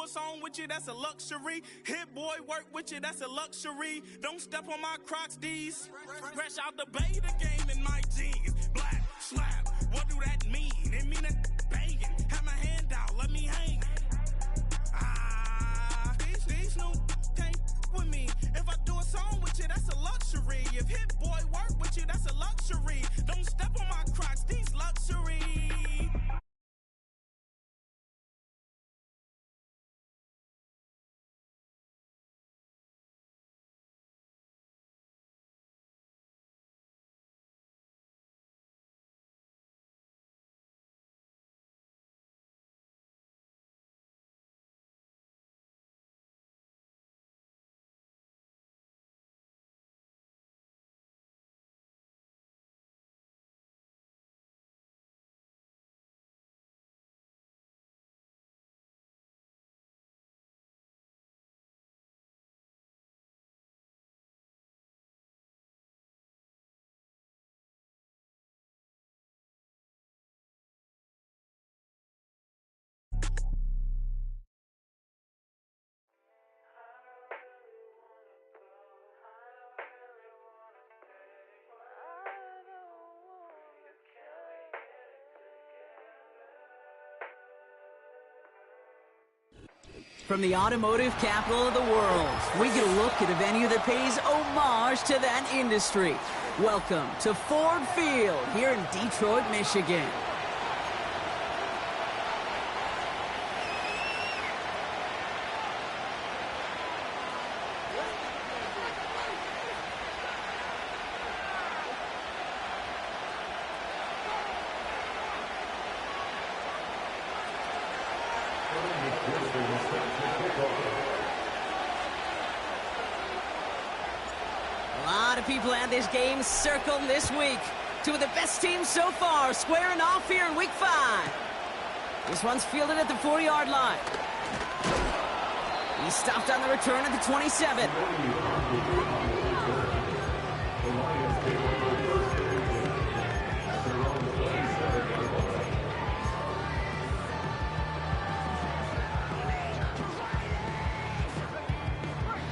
song with you, that's a luxury. Hit boy, work with you, that's a luxury. Don't step on my Crocs, D's. Fresh out the beta game in my jeans. Black, slap, what do that mean? It mean that banging. Have my hand out, let me hang. These new can't with me. If I do a song with you, that's a luxury. If hit boy work with you, that's a luxury. Don't step on my Crocs, these luxury. From the automotive capital of the world, we get a look at a venue that pays homage to that industry. Welcome to Ford Field here in Detroit, Michigan. A lot of people had this game circled this week. Two of the best teams so far squaring off here in Week 5. This one's fielded at the 40-yard line. He stopped on the return at the 27.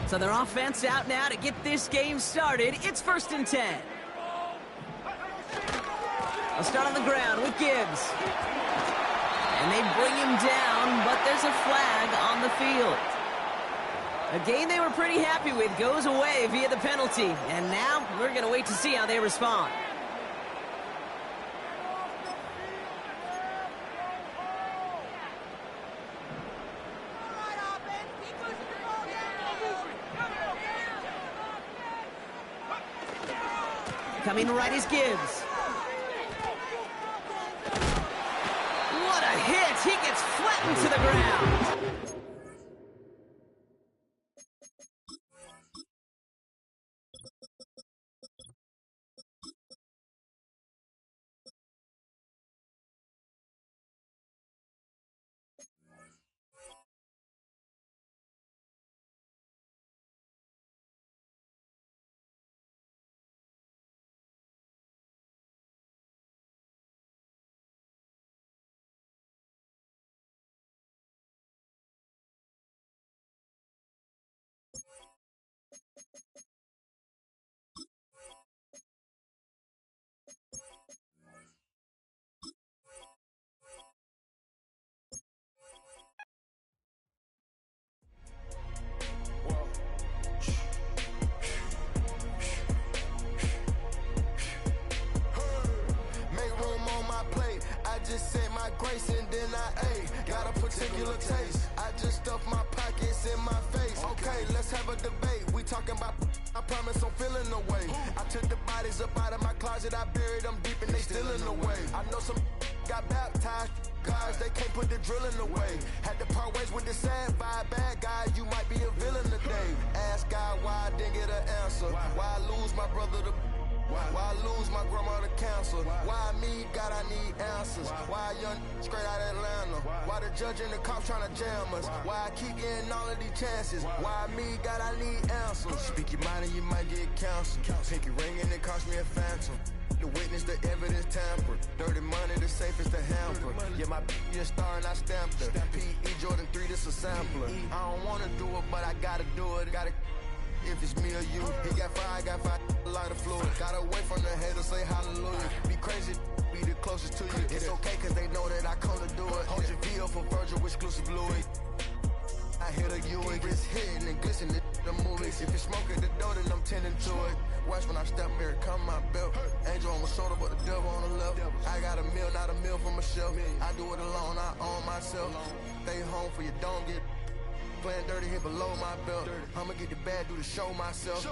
So their offense out now to get this game started. It's 1st and 10. They'll start on the ground with Gibbs. And they bring him down, but there's a flag on the field. A game they were pretty happy with goes away via the penalty. And now we're going to wait to see how they respond. Coming right is Gibbs. What a hit! He gets flattened to the ground. Just said my grace and then I ate. Got a particular taste. I just stuffed my pockets in my face. Okay, let's have a debate. We talking about, I promise I'm feeling the way. I took the bodies up out of my closet. I buried them deep and they still in the way. I know some got baptized. Guys, they can't put the drilling away. Had to part ways with the sad vibe. Bad guy, you might be a villain today. Ask God why I didn't get an answer. Why I lose my brother to... Why I lose my grandma to cancer? Why me, God, I need answers? Why a young straight out of Atlanta? Why the judge and the cops trying to jam us? Why I keep getting all of these chances? Why me, God, I need answers? Speak your mind and you might get canceled. Pinky ring and it cost me a phantom. The witness, the evidence tampered. Dirty money, the safest to hamper. Yeah, my just star and I stamped her. P.E. Jordan 3, this a sampler. I don't wanna do it, but I gotta do it. Gotta if it's me or you. He got five, I got five. Lighter fluid. Gotta wait from the haters, say hallelujah. Be crazy, be the closest to you. It's okay, cause they know that I come to do it. Hold your VO for Virgil, exclusive Louis. I hit a Ewing, wrist hitting and glistening the movies. If you smoke at the door, then I'm tending to it. Watch when I step here, come my belt. Angel on my shoulder, but the devil on the left. I got a meal, not a meal for myself. I do it alone, I own myself. Stay home for you, don't get playing dirty here below my belt. I'ma get the bad, do the show myself.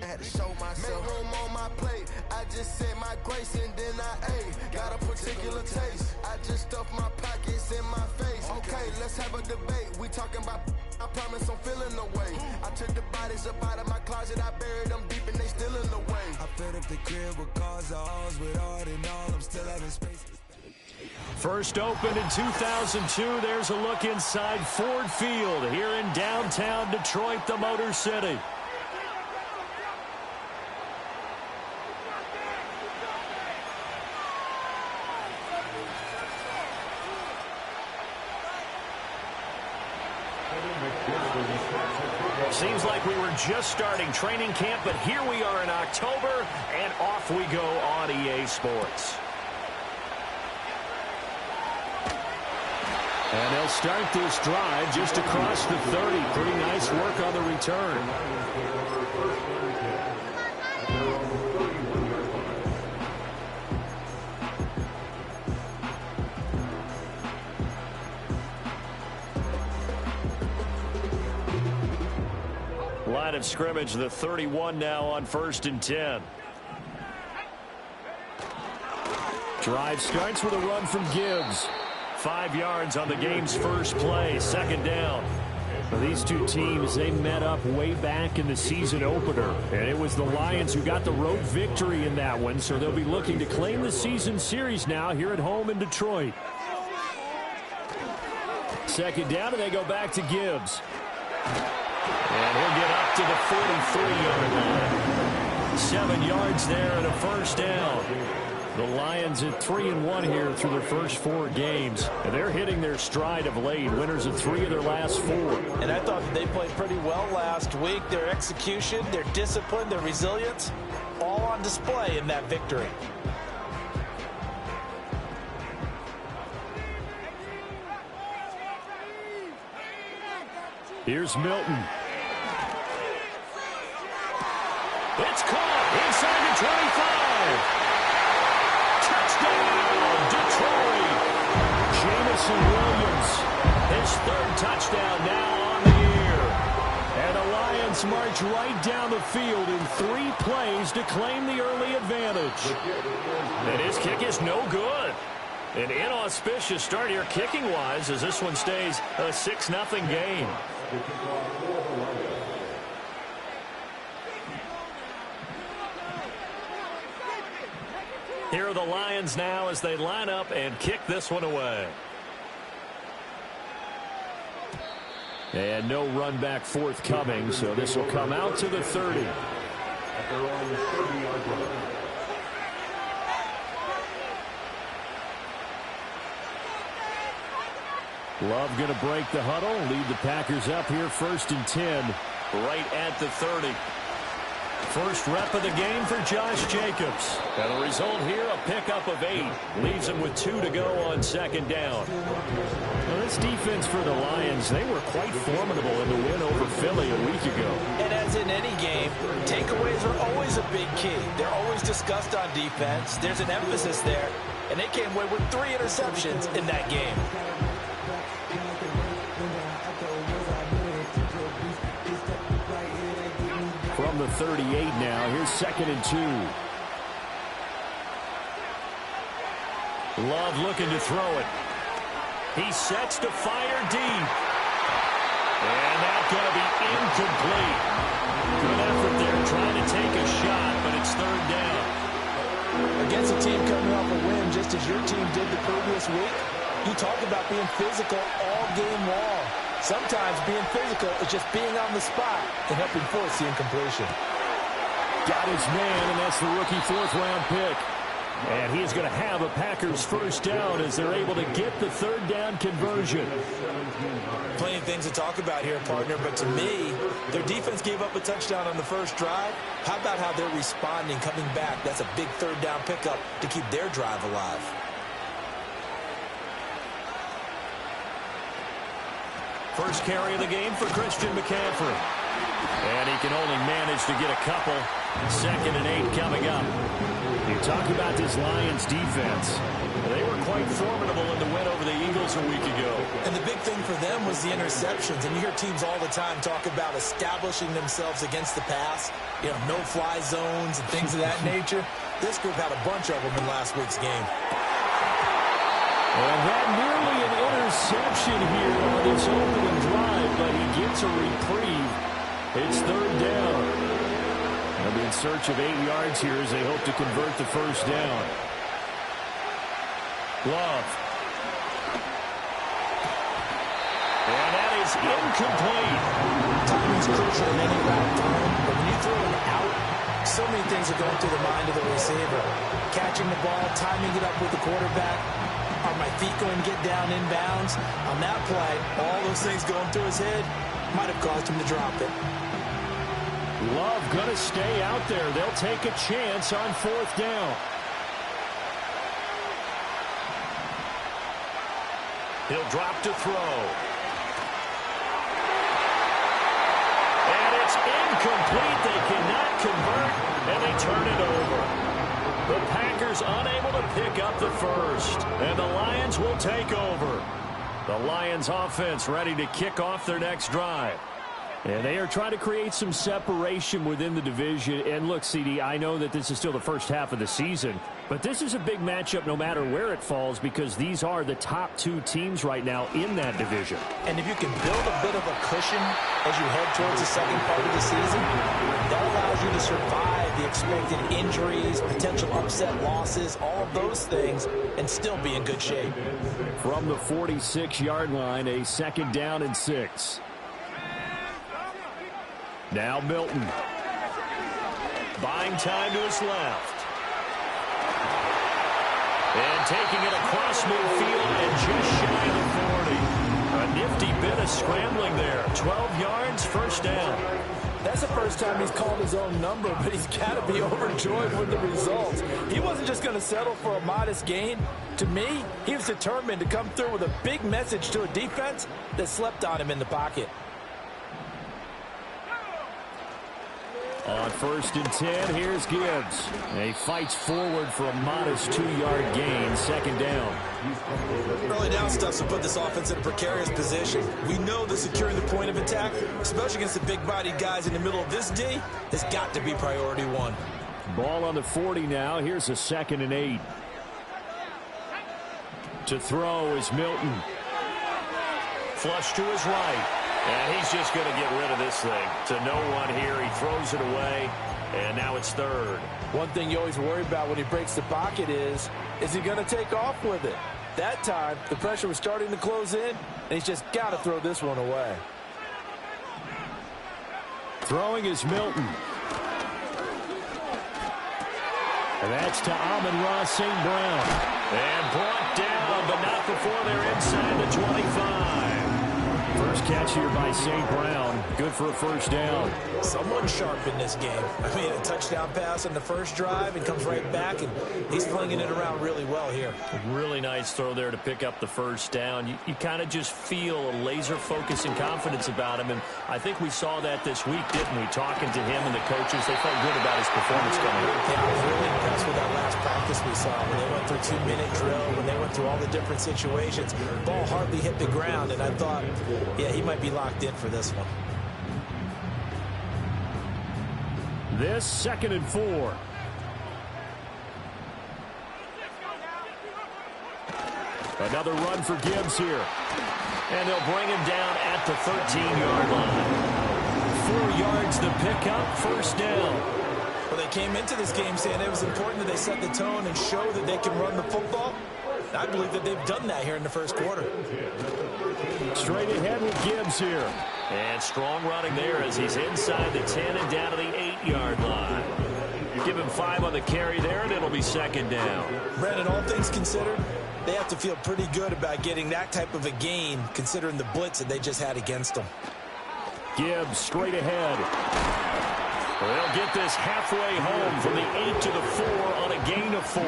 I had to show myself. Make room on my plate. I just said my grace and then I ate. Got a particular taste. I just stuffed my pockets in my face. Okay, let's have a debate. We talking about, I promise I'm feeling the way. I took the bodies up out of my closet. I buried them deep and they still in the way. I filled up the crib with cars, alls with art and all. I'm still having space. First opened in 2002. There's a look inside Ford Field here in downtown Detroit, the Motor City. Seems like we were just starting training camp, but here we are in October, and off we go on EA Sports. And they'll start this drive just across the 30. Pretty nice work on the return. Line of scrimmage, the 31 now on 1st and 10. Drive starts with a run from Gibbs. 5 yards on the game's first play, 2nd down. Well, these two teams, they met up way back in the season opener, and it was the Lions who got the road victory in that one, so they'll be looking to claim the season series now here at home in Detroit. 2nd down, and they go back to Gibbs. And he'll get up to the 43-yard line. 7 yards there and a 1st down. The Lions at 3-1 here through their first 4 games. And they're hitting their stride of late. Winners of 3 of their last 4. And I thought they played pretty well last week. Their execution, their discipline, their resilience, all on display in that victory. Here's Milton. It's caught inside the 25. Touchdown, Detroit. Jamison Williams, his 3rd touchdown now on the year. And the Lions march right down the field in 3 plays to claim the early advantage. And his kick is no good. An inauspicious start here kicking-wise as this one stays a 6-0 game. Here are the Lions now as they line up and kick this one away. And no run back forthcoming, so this will come out to the 30. Love going to break the huddle, lead the Packers up here 1st and 10, right at the 30. First rep of the game for Josh Jacobs. And the result here, a pickup of 8. Leaves him with 2 to go on 2nd down. Well, this defense for the Lions, they were quite formidable in the win over Philly a week ago. And as in any game, takeaways are always a big key. They're always discussed on defense. There's an emphasis there. And they came away with 3 interceptions in that game. From the 38 now, here's 2nd and 2. Love looking to throw it. He sets to fire deep. And that's going to be incomplete. Good effort there trying to take a shot, but it's 3rd down. Against a team coming off a win, just as your team did the previous week, you talk about being physical all game long. Sometimes being physical is just being on the spot and helping force the incompletion. got his man, and that's the rookie fourth-round pick. And he's going to have a Packers first down as they're able to get the third down conversion. Plenty of things to talk about here, partner, but to me, their defense gave up a touchdown on the first drive. How about how they're responding, coming back? That's a big third down pickup to keep their drive alive. First carry of the game for Christian McCaffrey. And he can only manage to get a couple. 2nd and 8 coming up. You talk about this Lions defense. They were quite formidable in the win over the Eagles a week ago. And the big thing for them was the interceptions. And you hear teams all the time talk about establishing themselves against the pass. You know, no-fly zones and things of that nature. This group had a bunch of them in last week's game. And that nearly an interception here on this opening drive, but he gets a reprieve. It's third down. They'll be in search of 8 yards here as they hope to convert the first down. Love. And that is incomplete. Timing's crucial in any route thrown, but when you throw it out, so many things are going through the mind of the receiver. Catching the ball, timing it up with the quarterback. Are my feet going to get down inbounds? On that play, all those things going through his head might have caused him to drop it. Love going to stay out there. They'll take a chance on fourth down. He'll drop to throw. And it's incomplete. They cannot convert, and they turn it over. The Packers unable to pick up the first, and the Lions will take over. The Lions offense ready to kick off their next drive. And they are trying to create some separation within the division. And look, CD, I know that this is still the first half of the season, but this is a big matchup no matter where it falls because these are the top 2 teams right now in that division. And if you can build a bit of a cushion as you head towards the second part of the season, that allows you to survive the expected injuries, potential upset losses, all of those things, and still be in good shape. From the 46-yard line, a 2nd down and 6. Now Milton. Buying time to his left. And taking it across midfield and just shy of the 40. A nifty bit of scrambling there. 12 yards, first down. That's the first time he's called his own number, but he's got to be overjoyed with the results. He wasn't just going to settle for a modest gain. To me, he was determined to come through with a big message to a defense that slept on him in the pocket. On 1st and 10, here's Gibbs. He fights forward for a modest 2-yard gain, 2nd down. Early down stuff to put this offense in a precarious position. We know that securing the point of attack, especially against the big-bodied guys in the middle of this D, has got to be priority 1. Ball on the 40 now. Here's a 2nd and 8. To throw is Milton. Flush to his right. And he's just going to get rid of this thing. To no one here. He throws it away. And now it's third. One thing you always worry about when he breaks the pocket is he going to take off with it? That time, the pressure was starting to close in, and he's just got to throw this one away. Throwing is Milton. And that's to Amon-Ra St. Brown. And brought down, but not before they're inside the 25. First catch here by St. Brown. Good for a first down. Someone sharp in this game. I mean, a touchdown pass on the first drive and comes right back, and he's flinging it around really well here. Really nice throw there to pick up the first down. You kind of just feel a laser focus and confidence about him, and I think we saw that this week, didn't we? Talking to him and the coaches, they felt good about his performance coming in. Yeah, I was really impressed with that last practice we saw when they went through 2-minute drill, when they went through all the different situations. Ball hardly hit the ground, and I thought, yeah, he might be locked in for this one. This 2nd and 4. Another run for Gibbs here. And they'll bring him down at the 13-yard line. 4 yards the pickup, first down. Well, they came into this game saying it was important that they set the tone and show that they can run the football. I believe that they've done that here in the first quarter. Straight ahead with Gibbs here. And strong running there as he's inside the 10 and down to the 8-yard line. Give him 5 on the carry there, and it'll be second down. Brandon, all things considered, they have to feel pretty good about getting that type of a gain, considering the blitz that they just had against them. Gibbs straight ahead. They'll get this halfway home from the 8 to the 4 on a gain of 4.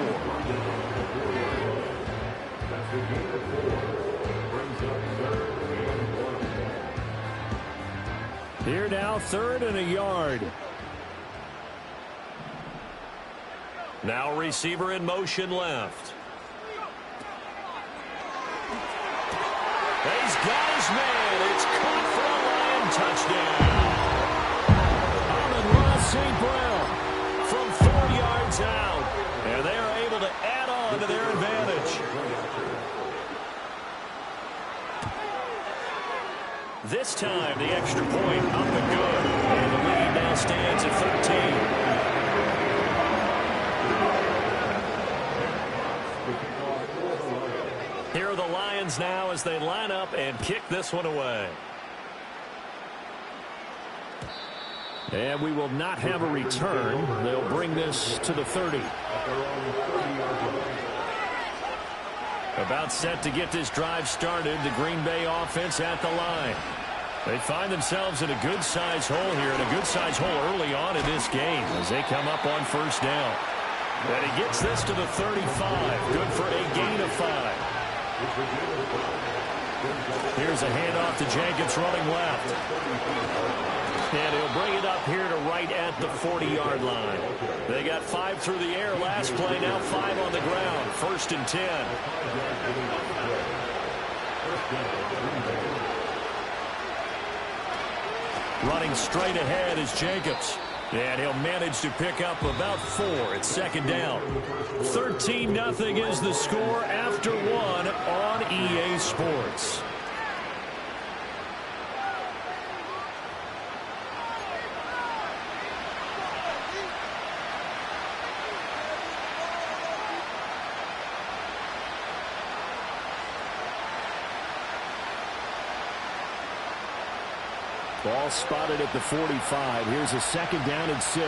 Here now, 3rd and a yard. Now receiver in motion left. He's got his man. It's caught for a Lion touchdown. Amon-Ra St. Brown from 4 yards out. And they are able to add on to their advantage. This time, the extra point up and good. And the lead now stands at 13. Here are the Lions now as they line up and kick this one away. And we will not have a return. They'll bring this to the 30. About set to get this drive started. The Green Bay offense at the line. They find themselves in a good-sized hole here, and a good-sized hole early on in this game as they come up on 1st down. And he gets this to the 35. Good for a gain of 5. Here's a handoff to Jenkins running left. And he'll bring it up here to right at the 40-yard line. They got 5 through the air last play, now 5 on the ground. 1st and 10. Running straight ahead is Jacobs. And he'll manage to pick up about 4. It's 2nd down. 13-0 is the score after 1 on EA Sports. Ball spotted at the 45. Here's a 2nd down and 6.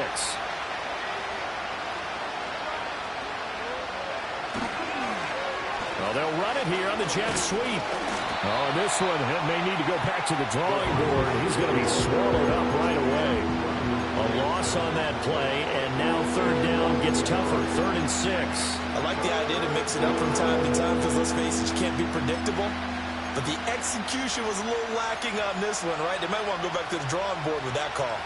Well, they'll run it here on the jet sweep. Oh, and this one may need to go back to the drawing board. He's going to be swallowed up right away. A loss on that play, and now 3rd down gets tougher. 3rd and 6. I like the idea to mix it up from time to time because, let's face it, you can't be predictable. But the execution was a little lacking on this one, right? They might want to go back to the drawing board with that call.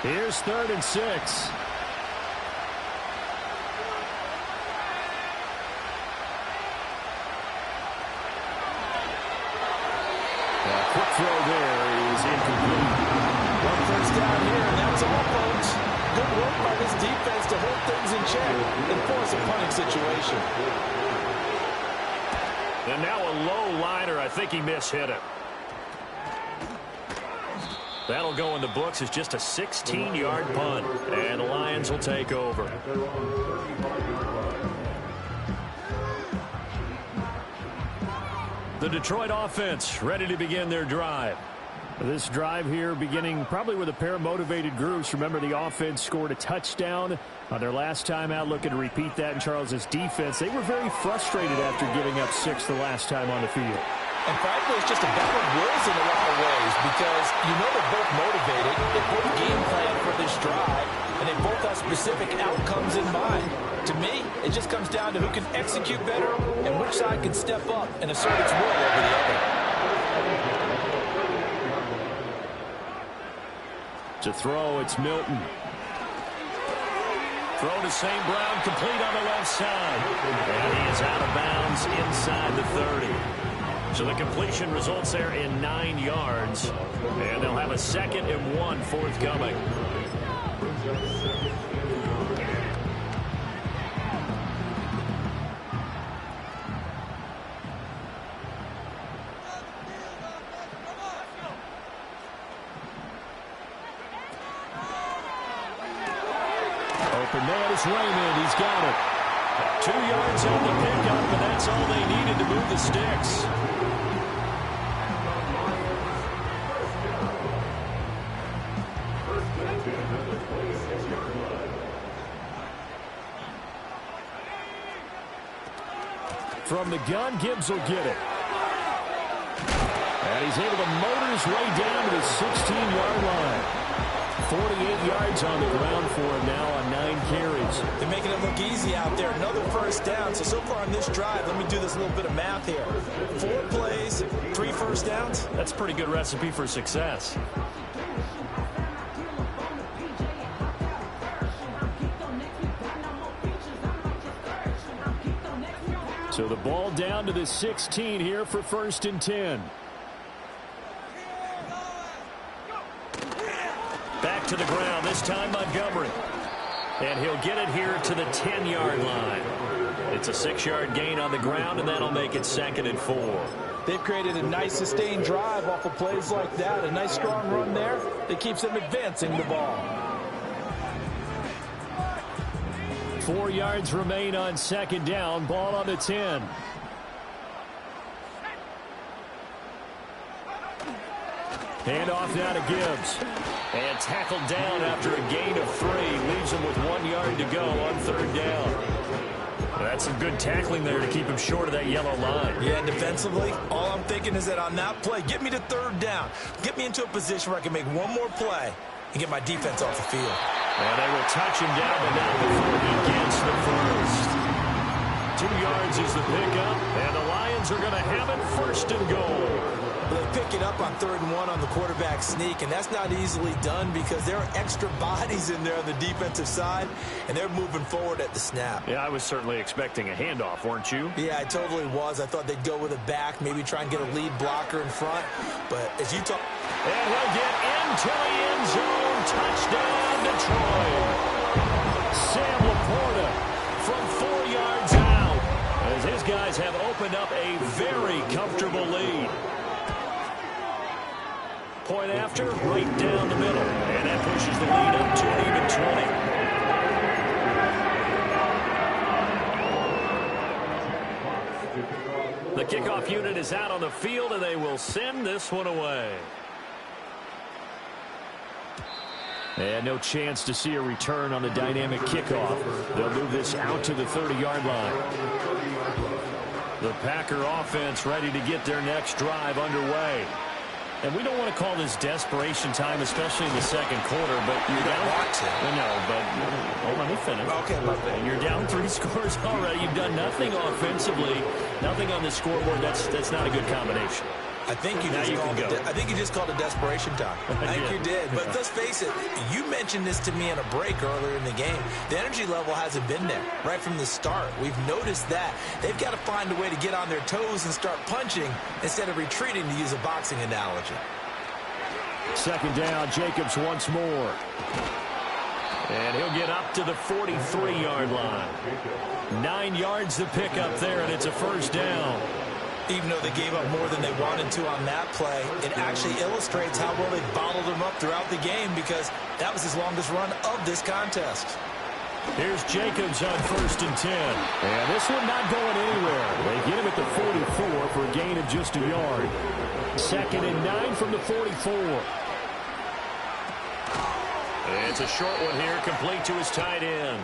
Here's 3rd and 6. Quick throw there is incomplete. 1 first down here, and that's all, folks. Good work by this defense to hold things in check and force a punting situation. And now a low liner. I think he mishit it. That'll go in the books as just a 16-yard punt. And the Lions will take over. The Detroit offense ready to begin their drive. This drive here beginning probably with a pair of motivated groups. Remember, the offense scored a touchdown on their last time out. Looking to repeat that in Charles's defense. They were very frustrated after giving up 6 the last time on the field. And frankly, it's just a battle of wills in a lot of ways because you know they're both motivated. They both game plan for this drive, and they both have specific outcomes in mind. To me, it just comes down to who can execute better and which side can step up and assert its will over the other. To throw, it's Milton. Throw to St. Brown, complete on the left side. And he is out of bounds inside the 30. So the completion results there in 9 yards. And they'll have a 2nd and 1 forthcoming. Open man is Raymond. He's got it. 2 yards on the pickup, and that's all they needed to move the sticks. From the gun, Gibbs will get it. And he's able to motor his way down to the 16-yard line. 48 yards on the ground for him now on 9 carries. They're making it look easy out there. Another first down. So far on this drive, let me do this little bit of math here. 4 plays, 3 first downs. That's a pretty good recipe for success. So the ball down to the 16 here for 1st and 10. Back to the ground, this time Montgomery. And he'll get it here to the 10-yard line. It's a 6-yard gain on the ground, and that'll make it 2nd and 4. They've created a nice sustained drive off of plays like that. A nice strong run there that keeps them advancing the ball. 4 yards remain on 2nd down. Ball on the 10. Handoff now to Gibbs. And tackled down after a gain of 3. Leaves him with 1 yard to go on 3rd down. That's some good tackling there to keep him short of that yellow line. Yeah, defensively, all I'm thinking is that on that play, get me to 3rd down. Get me into a position where I can make one more play and get my defense off the field. And they will touch him down, but not before he gets the first. 2 yards is the pickup, and the Lions are going to have it 1st and goal. Well, they pick it up on 3rd and 1 on the quarterback sneak, and that's not easily done because there are extra bodies in there on the defensive side, and they're moving forward at the snap. Yeah, I was certainly expecting a handoff, weren't you? Yeah, I totally was. I thought they'd go with a back, maybe try and get a lead blocker in front. But as you talk... And he'll get into the end zone. Touchdown, Detroit. Sam Laporta from 4 yards out, as his guys have opened up a very comfortable lead. Point after, right down the middle. And that pushes the lead up to an even 20. The kickoff unit is out on the field, and they will send this one away. And no chance to see a return on the dynamic kickoff. They'll move this out to the 30-yard line. The Packer offense ready to get their next drive underway. And we don't want to call this desperation time, especially in the 2nd quarter, but you're down. No, but hold on, let me finish. Okay, and you're down 3 scores already. You've done nothing offensively, nothing on the scoreboard. That's not a good combination. I think you just called it desperation time. I think you did. But let's face it, you mentioned this to me in a break earlier in the game. The energy level hasn't been there right from the start. We've noticed that. They've got to find a way to get on their toes and start punching instead of retreating, to use a boxing analogy. 2nd down, Jacobs once more. And he'll get up to the 43-yard line. 9 yards to pick up there, and it's a 1st down. Even though they gave up more than they wanted to on that play, it actually illustrates how well they bottled them up throughout the game because that was his longest run of this contest. Here's Jacobs on 1st and 10. And this one not going anywhere. They get him at the 44 for a gain of just a yard. 2nd and 9 from the 44. It's a short one here, complete to his tight end.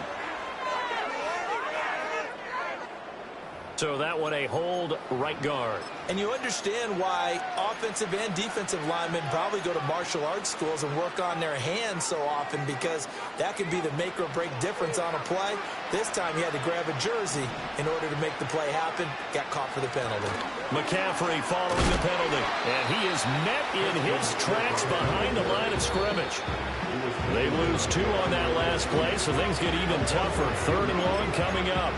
So that one a hold right guard. And you understand why offensive and defensive linemen probably go to martial arts schools and work on their hands so often, because that could be the make or break difference on a play. This time he had to grab a jersey in order to make the play happen. Got caught for the penalty. McCaffrey following the penalty. And he is met in his tracks behind the line of scrimmage. They lose 2 on that last play, so things get even tougher. 3rd and long coming up.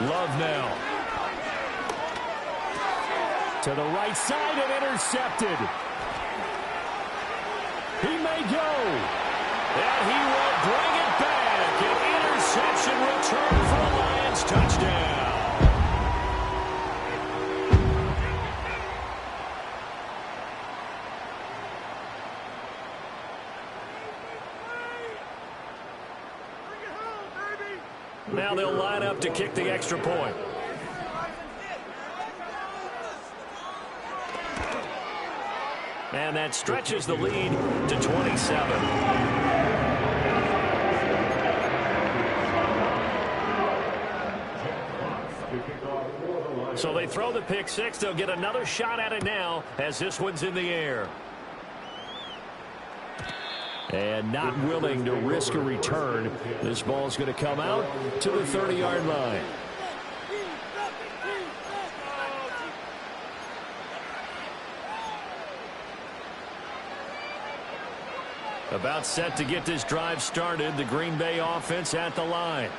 Love now. To the right side and intercepted. He may go. And he will bring it back. An interception return for a Lions touchdown. to kick the extra point. And that stretches the lead to 27. So they throw the pick six. They'll get another shot at it now as this one's in the air. And not willing to risk a return. This ball's going to come out to the 30-yard line. About set to get this drive started. The Green Bay offense at the line.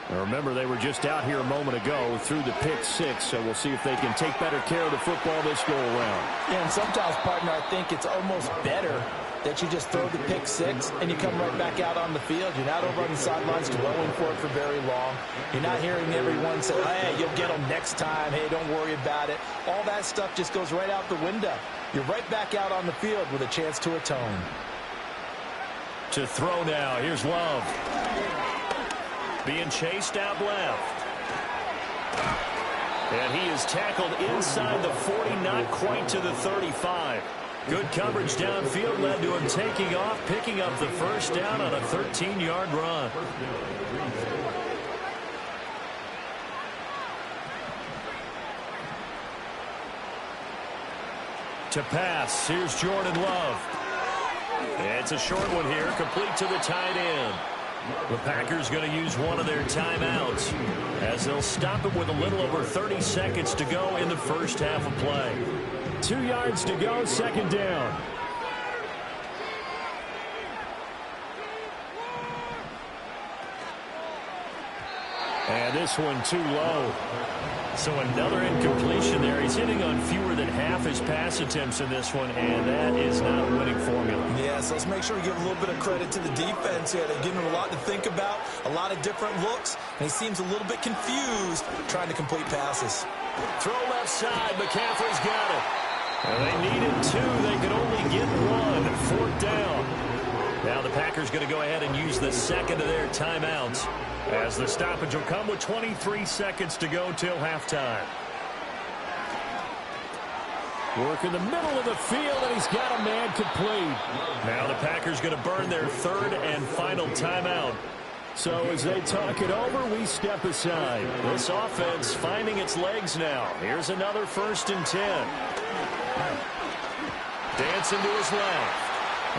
Now remember, they were just out here a moment ago through the pick six, so we'll see if they can take better care of the football this go-around. Yeah, and sometimes, partner, I think it's almost better that you just throw the pick six and you come right back out on the field. You're not over on the sidelines dwelling for it for very long. You're not hearing everyone say, hey, you'll get them next time. Hey, don't worry about it. All that stuff just goes right out the window. You're right back out on the field with a chance to atone. To throw now. Here's Love. Being chased out left. And he is tackled inside the 40, not quite to the 35. Good coverage downfield led to him taking off, picking up the first down on a 13-yard run. To pass, here's Jordan Love. It's a short one here, complete to the tight end. The Packers going to use one of their timeouts as they'll stop it with a little over 30 seconds to go in the first half of play. 2 yards to go, second down. And this one too low. So another incompletion there. He's hitting on fewer than half his pass attempts in this one, and that is not a winning formula. Yeah, so let's make sure we give a little bit of credit to the defense here. They're giving him a lot to think about, a lot of different looks, and he seems a little bit confused trying to complete passes. Throw left side. McCaffrey's got it. Well, they needed two. They could only get one. Fourth down. Now the Packers going to go ahead and use the second of their timeouts, as the stoppage will come with 23 seconds to go till halftime. Work in the middle of the field, and he's got a man complete. Now the Packers going to burn their third and final timeout. So as they talk it over, we step aside. This offense finding its legs now. Here's another 1st and 10. Dancing to his left.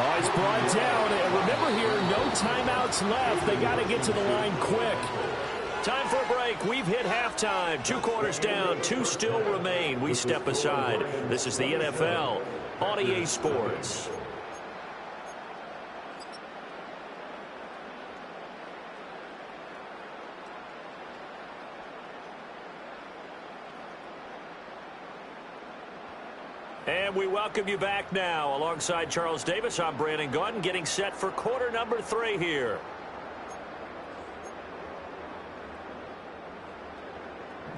Oh, he's brought down. And remember here, no timeouts left. They got to get to the line quick. Time for a break. We've hit halftime. 2 quarters down. 2 still remain. We step aside. This is the NFL on EA Sports. And we welcome you back now. Alongside Charles Davis, I'm Brandon Gaudin, getting set for quarter number 3 here.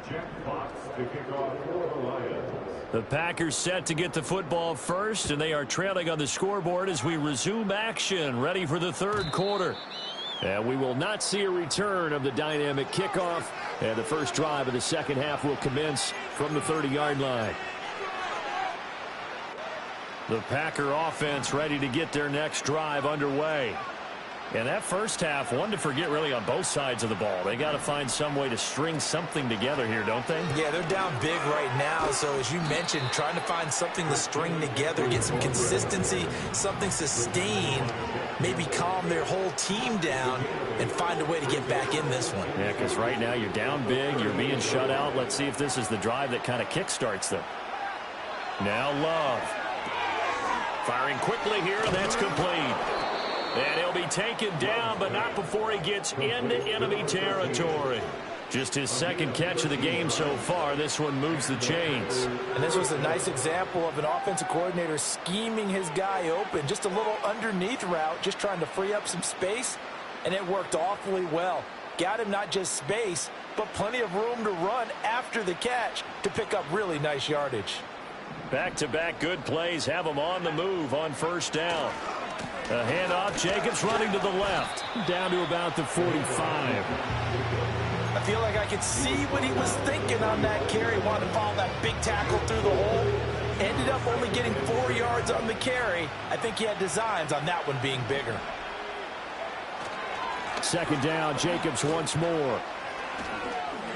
Jack Fox to kick off for the Lions. The Packers set to get the football first, and they are trailing on the scoreboard as we resume action, ready for the third quarter. And we will not see a return of the dynamic kickoff, and the first drive of the second half will commence from the 30-yard line. The Packer offense ready to get their next drive underway. And that first half, one to forget really on both sides of the ball. They got to find some way to string something together here, don't they? Yeah, they're down big right now. So as you mentioned, trying to find something to string together, get some consistency, something sustained, maybe calm their whole team down and find a way to get back in this one. Yeah, because right now you're down big, you're being shut out. Let's see if this is the drive that kind of kickstarts them. Now Love. Firing quickly here, and that's complete. And he'll be taken down, but not before he gets into enemy territory. Just his second catch of the game so far. This one moves the chains. And this was a nice example of an offensive coordinator scheming his guy open. Just a little underneath route, just trying to free up some space, and it worked awfully well. Got him not just space, but plenty of room to run after the catch to pick up really nice yardage. Back-to-back good plays have him on the move on first down. A handoff, Jacobs running to the left, down to about the 45. I feel like I could see what he was thinking on that carry. Wanted to follow that big tackle through the hole. Ended up only getting 4 yards on the carry. I think he had designs on that one being bigger. Second down, Jacobs once more.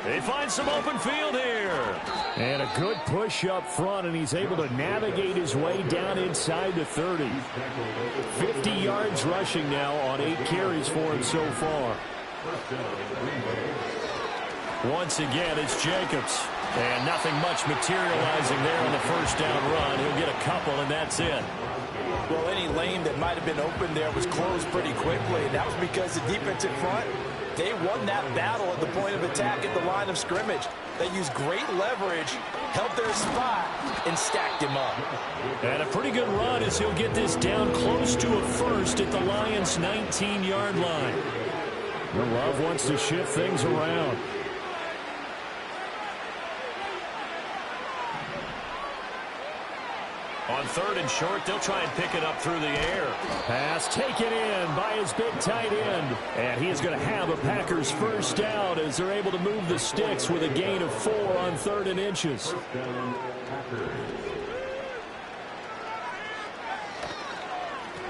They find some open field here. And a good push up front, and he's able to navigate his way down inside the 30. 50 yards rushing now on 8 carries for him so far. Once again, it's Jacobs. And nothing much materializing there on the first down run. He'll get a couple, and that's it. Well, any lane that might have been open there was closed pretty quickly, and that was because the defensive front, they won that battle at the point of attack at the line of scrimmage. They used great leverage, held their spot, and stacked him up. And a pretty good run as he'll get this down close to a first at the Lions' 19-yard line. Love wants to shift things around. On third and short, they'll try and pick it up through the air. Pass taken in by his big tight end. And he is going to have a Packers first down as they're able to move the sticks with a gain of 4 on 3rd and inches.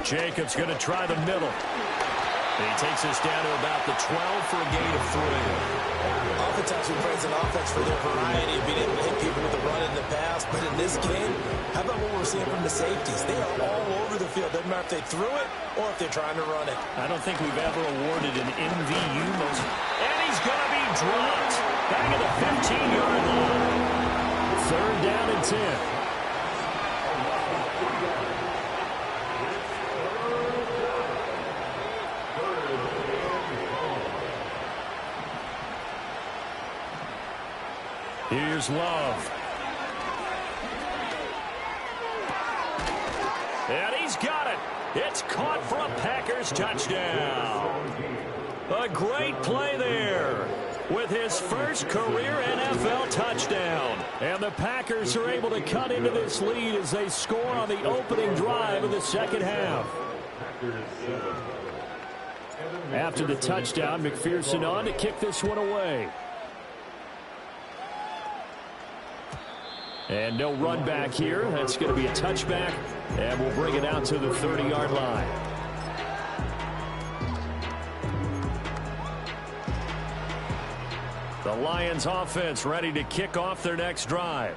Jacobs going to try the middle. And he takes us down to about the 12 for a gain of 3. Oftentimes we praise an offense for their variety of being able to hit people with the run in the pass. But in this game, how about what we're seeing from the safeties? They are all over the field. Doesn't matter if they threw it or if they're trying to run it. I don't think we've ever awarded an MVU most. And he's going to be dropped back at the 15-yard line. 3rd down and 10. Here's Love. And he's got it. It's caught for a Packers touchdown. A great play there with his first career NFL touchdown. And the Packers are able to cut into this lead as they score on the opening drive of the second half. After the touchdown, McPherson on to kick this one away. And no run back here. That's going to be a touchback. And we'll bring it out to the 30-yard line. The Lions offense ready to kick off their next drive.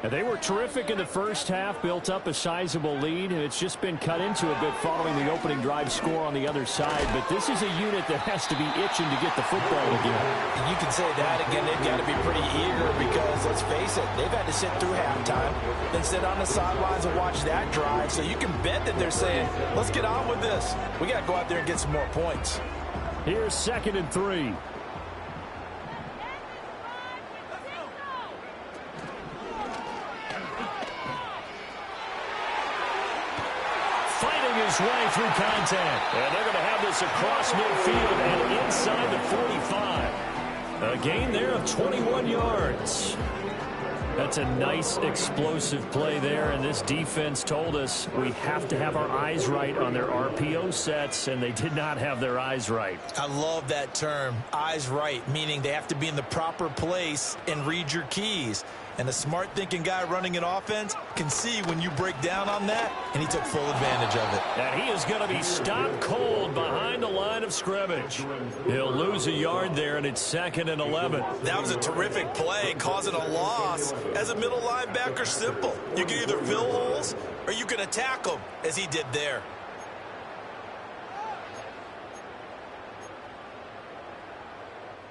And they were terrific in the first half, built up a sizable lead, and it's just been cut into a bit following the opening drive score on the other side. But this is a unit that has to be itching to get the football again. You can say that again. They've got to be pretty eager because, let's face it, they've had to sit through halftime, then sit on the sidelines and watch that drive. So you can bet that they're saying, let's get on with this. We got to go out there and get some more points. Here's 2nd and 3. His way through contact. And they're going to have this across midfield and inside the 45. A gain there of 21 yards. That's a nice explosive play there, and this defense told us we have to have our eyes right on their RPO sets, and they did not have their eyes right. I love that term, eyes right, meaning they have to be in the proper place and read your keys. And a smart thinking guy running an offense can see when you break down on that, and he took full advantage of it. And he is going to be stopped cold behind the line of scrimmage. He'll lose a yard there, and it's 2nd and 11. That was a terrific play, causing a loss. As a middle linebacker, simple. You can either fill holes or you can attack them, as he did there.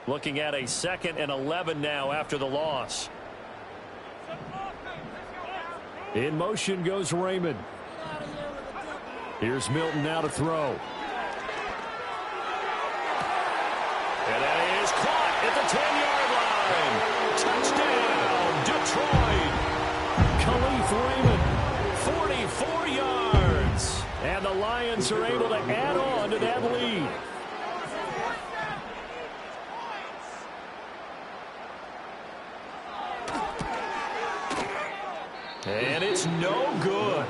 Looking at a 2nd and 11 now after the loss. In motion goes Raymond. Here's Milton now to throw. And that is caught at the 10-yard line. Touchdown, Detroit. Khalif Raymond, 44 yards. And the Lions are able to add on to that lead. And it's no good.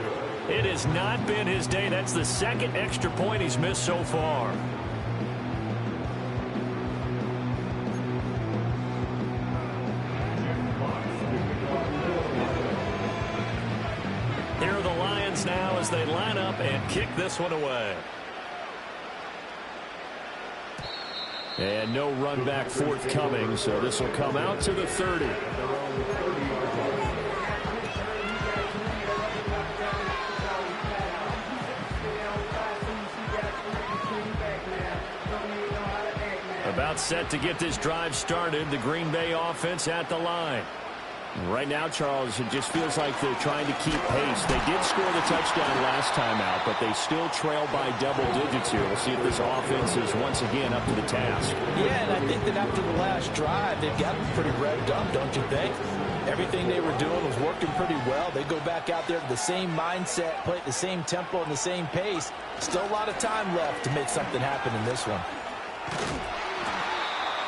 It has not been his day. That's the 2nd extra point he's missed so far. as they line up and kick this one away. And no run back forthcoming, so this will come out to the 30. About set to get this drive started, the Green Bay offense at the line. Right now, Charles, it just feels like they're trying to keep pace. They did score the touchdown last time out, but they still trail by double digits here. We'll see if this offense is once again up to the task. Yeah, and I think that after the last drive, they've gotten pretty revved up, don't you think? Everything they were doing was working pretty well. They go back out there with the same mindset, play at the same tempo and the same pace. Still a lot of time left to make something happen in this one.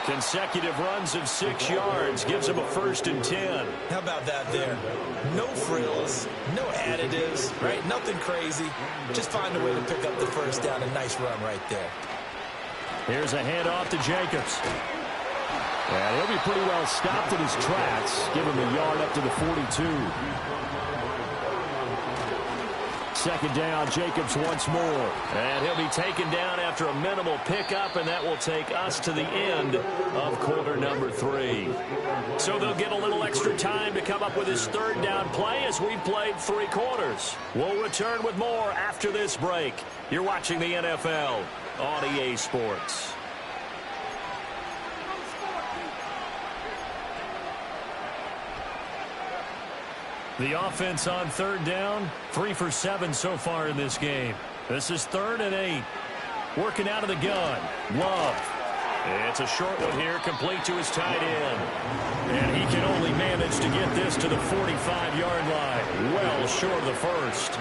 Consecutive runs of 6 yards gives them a 1st and 10. How about that there? No frills, no additives, right? Nothing crazy. Just find a way to pick up the first down. A nice run right there. Here's a handoff to Jacobs. And he'll be pretty well stopped in his tracks. Give him a yard up to the 42. 2nd down, Jacobs once more. And he'll be taken down after a minimal pickup, and that will take us to the end of quarter number 3. So they'll get a little extra time to come up with his 3rd down play as we played 3 quarters. We'll return with more after this break. You're watching the NFL on EA Sports. The offense on 3rd down, 3 for 7 so far in this game. This is 3rd and 8. Working out of the gun, Love. It's a short one here, complete to his tight end. And he can only manage to get this to the 45-yard line, well short of the 1st.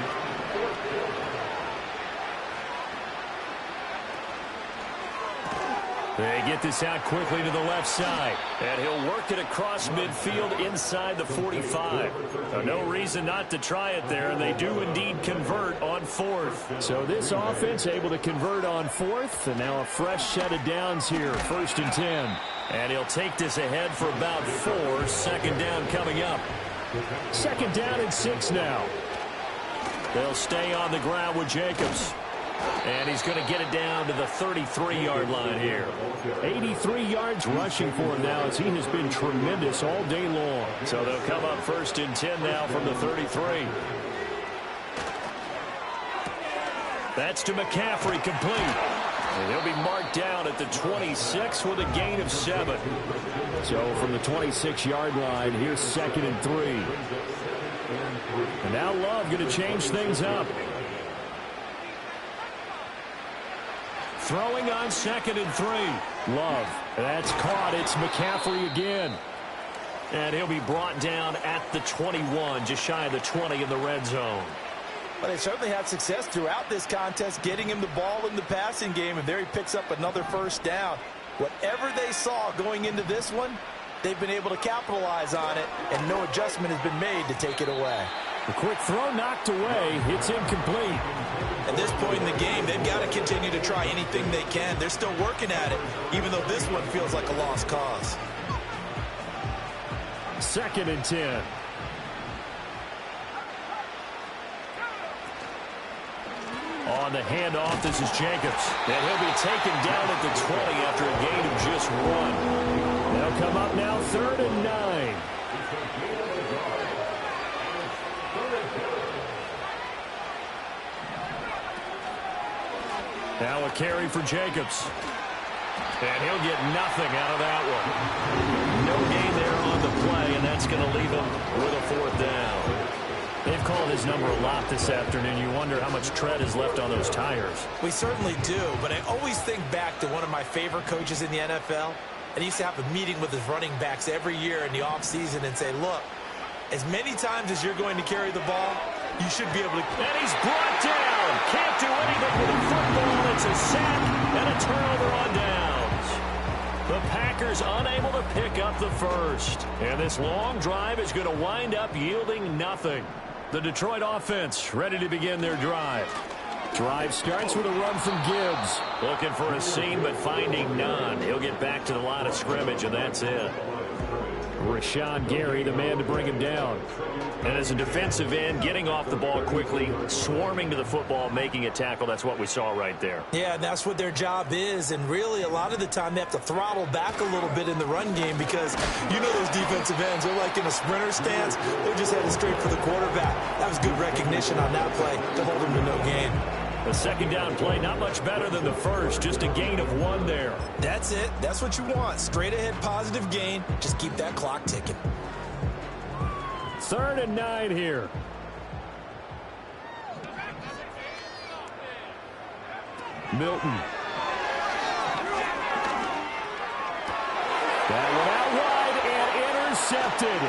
They get this out quickly to the left side. And he'll work it across midfield inside the 45. No reason not to try it there. And they do indeed convert on 4th. So this offense able to convert on 4th. And now a fresh set of downs here. 1st and 10. And he'll take this ahead for about 4. 2nd down coming up. 2nd down and 6 now. They'll stay on the ground with Jacobs. And he's going to get it down to the 33-yard line here. 83 yards rushing for him now as he has been tremendous all day long. So they'll come up 1st and 10 now from the 33. That's to McCaffrey, complete. And he'll be marked down at the 26 with a gain of 7. So from the 26-yard line, here's 2nd and 3. And now Love going to change things up. Throwing on 2nd and 3. Love. That's caught. It's McCaffrey again. And he'll be brought down at the 21, just shy of the 20 in the red zone. Well, they certainly had success throughout this contest, getting him the ball in the passing game, and there he picks up another 1st down. Whatever they saw going into this one, they've been able to capitalize on it, and no adjustment has been made to take it away. A quick throw knocked away. It's incomplete. At this point in the game, they've got to continue to try anything they can. They're still working at it, even though this one feels like a lost cause. 2nd and 10. On the handoff, this is Jacobs. And he'll be taken down at the 20 after a gain of just 1. They'll come up now 3rd and 9. Now a carry for Jacobs. And he'll get nothing out of that one. No gain there on the play, and that's going to leave him with a 4th down. They've called his number a lot this afternoon. You wonder how much tread is left on those tires. We certainly do, but I always think back to one of my favorite coaches in the NFL. And he used to have a meeting with his running backs every year in the offseason and say, look, as many times as you're going to carry the ball, you should be able to... And he's brought down. Can't do anything with a football. It's a sack and a turnover on downs. The Packers unable to pick up the 1st. And this long drive is going to wind up yielding nothing. The Detroit offense ready to begin their drive. Drive starts with a run from Gibbs. Looking for a seam, but finding none. He'll get back to the line of scrimmage, and that's it. Rashawn Gary, the man to bring him down. And as a defensive end, getting off the ball quickly, swarming to the football, making a tackle, that's what we saw right there. Yeah, and that's what their job is. And really, a lot of the time, they have to throttle back a little bit in the run game because you know those defensive ends are like in a sprinter stance. They're just headed straight for the quarterback. That was good recognition on that play to hold them to no gain. A second down play, not much better than the first, just a gain of 1 there. That's it. That's what you want. Straight ahead positive gain. Just keep that clock ticking. 3rd and 9 here. Milton. That one out wide and intercepted.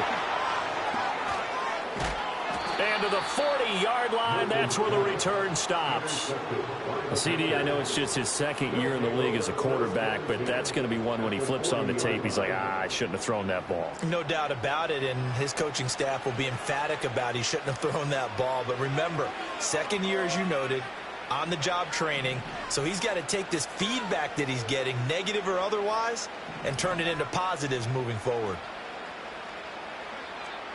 And to the 40-yard line, that's where the return stops. CD, I know it's just his 2nd year in the league as a quarterback, but that's going to be one when he flips on the tape. He's like, I shouldn't have thrown that ball. No doubt about it, and his coaching staff will be emphatic about he shouldn't have thrown that ball. But remember, 2nd year, as you noted, on-the-job training, so he's got to take this feedback that he's getting, negative or otherwise, and turn it into positives moving forward.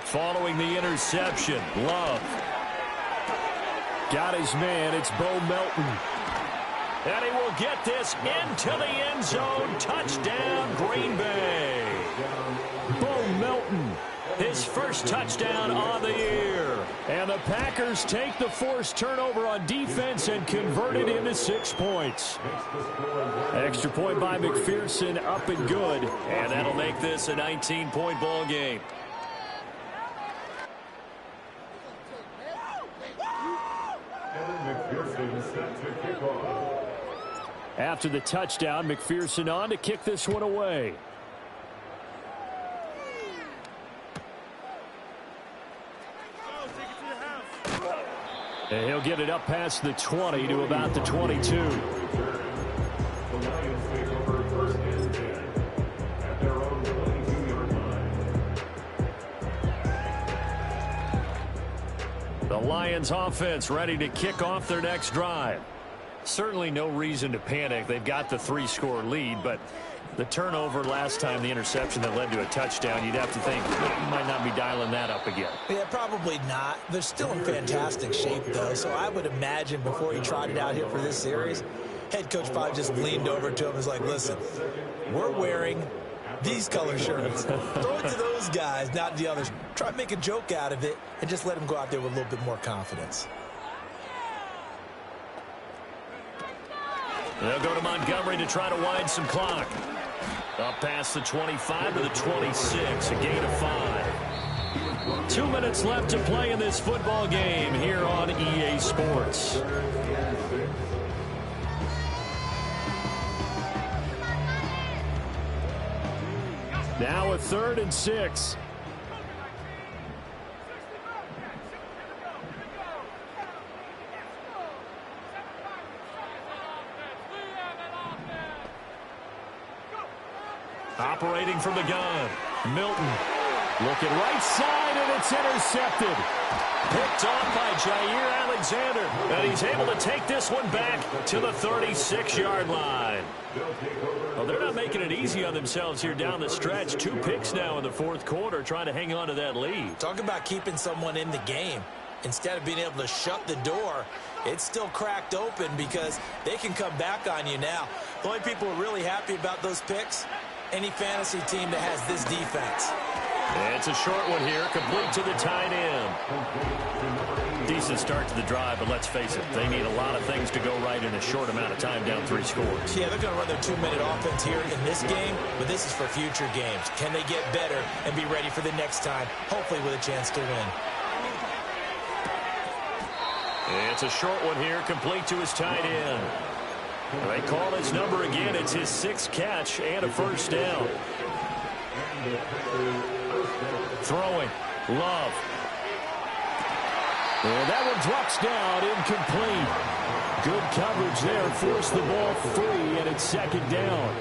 Following the interception, Love. Got his man, it's Bo Melton. And he will get this into the end zone. Touchdown, Green Bay. Bo Melton, his first touchdown on the year. And the Packers take the forced turnover on defense and convert it into 6 points. Extra point by McPherson, up and good. And that'll make this a 19-point ball game. After the touchdown, McPherson on to kick this one away. And he'll get it up past the 20 to about the 22. The Lions offense ready to kick off their next drive. Certainly no reason to panic. They've got the 3-score lead, but the turnover last time, the interception that led to a touchdown, you'd have to think you might not be dialing that up again. Yeah, probably not. They're still in fantastic shape, though, so I would imagine before he trotted out here for this series, head coach probably just leaned over to him and was like, listen, we're wearing these color shirts. Throw it to those guys, not the others. Try to make a joke out of it and just let them go out there with a little bit more confidence. They'll go to Montgomery to try to wind some clock. Up past the 25 to the 26, a gain of 5. 2 minutes left to play in this football game here on EA Sports. Now a 3rd and 6. Operating from the gun, Milton. Looking right side, and it's intercepted. Picked off by Jair Alexander. And he's able to take this one back to the 36-yard line. Well, they're not making it easy on themselves here down the stretch. 2 picks now in the 4th quarter, trying to hang on to that lead. Talk about keeping someone in the game. Instead of being able to shut the door, it's still cracked open because they can come back on you now. The only people who are really happy about those picks, any fantasy team that has this defense. It's a short one here, complete to the tight end. Decent start to the drive, but let's face it, they need a lot of things to go right in a short amount of time, down 3 scores. Yeah, they're going to run their 2-minute offense here in this game, but this is for future games. Can they get better and be ready for the next time, hopefully with a chance to win? It's a short one here, complete to his tight end. They call his number again. It's his 6th catch and a first down. Throwing, Love. And that one drops down, incomplete. Good coverage there, forced the ball free, and it's 2nd down.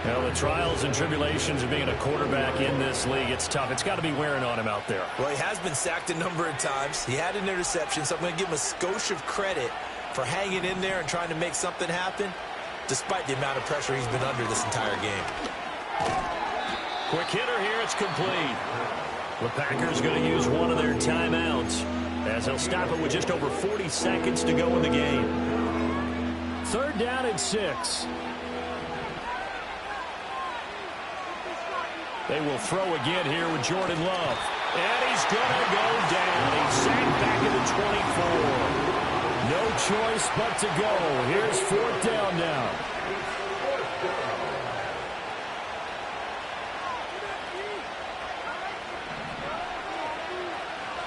Now, the trials and tribulations of being a quarterback in this league, it's tough. It's got to be wearing on him out there. Well, he has been sacked a number of times. He had an interception, so I'm going to give him a skosh of credit for hanging in there and trying to make something happen, despite the amount of pressure he's been under this entire game. Quick hitter here. It's complete. The Packers going to use one of their timeouts as they'll stop it with just over 40 seconds to go in the game. 3rd down and 6. They will throw again here with Jordan Love. And he's going to go down. He's sacked back at the 24. No choice but to go. Here's 4th down now.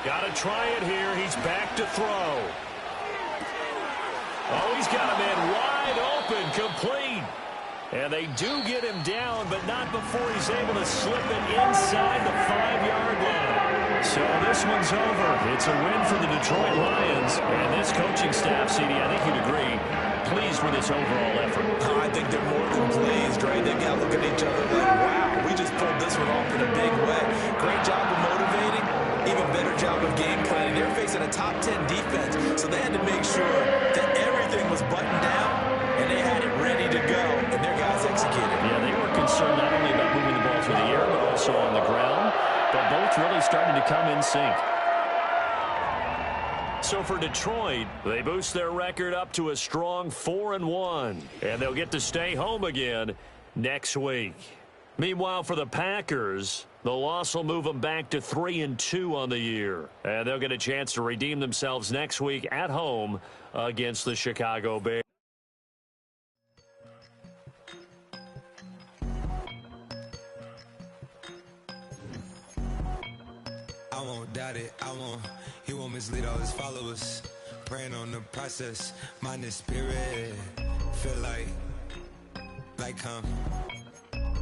Got to try it here. He's back to throw. Oh, he's got a man wide open, complete. And they do get him down, but not before he's able to slip it inside the 5-yard line. So this one's over. It's a win for the Detroit Lions. And this coaching staff, CD, I think you'd agree, pleased with this overall effort. I think they're more than pleased, right? They got to look at each other like, wow, we just pulled this one off in a big way. Great job of motivating. Even better job of game planning. They're facing a top 10 defense, so they had to make sure that everything was buttoned down, and they had it ready to go, and their guys executed. Yeah, they were concerned not only about moving the ball through the air, but also on the ground, but both really starting to come in sync. So for Detroit, they boost their record up to a strong 4-1, and they'll get to stay home again next week. Meanwhile, for the Packers, the loss will move them back to 3-2 on the year. And they'll get a chance to redeem themselves next week at home against the Chicago Bears. I won't doubt it. He won't mislead all his followers. Praying on the process. Mind and spirit. Feel like I'm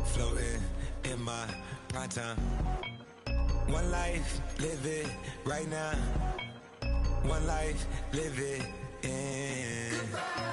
floating in my prime time. One life, live it right now. One life, live it in.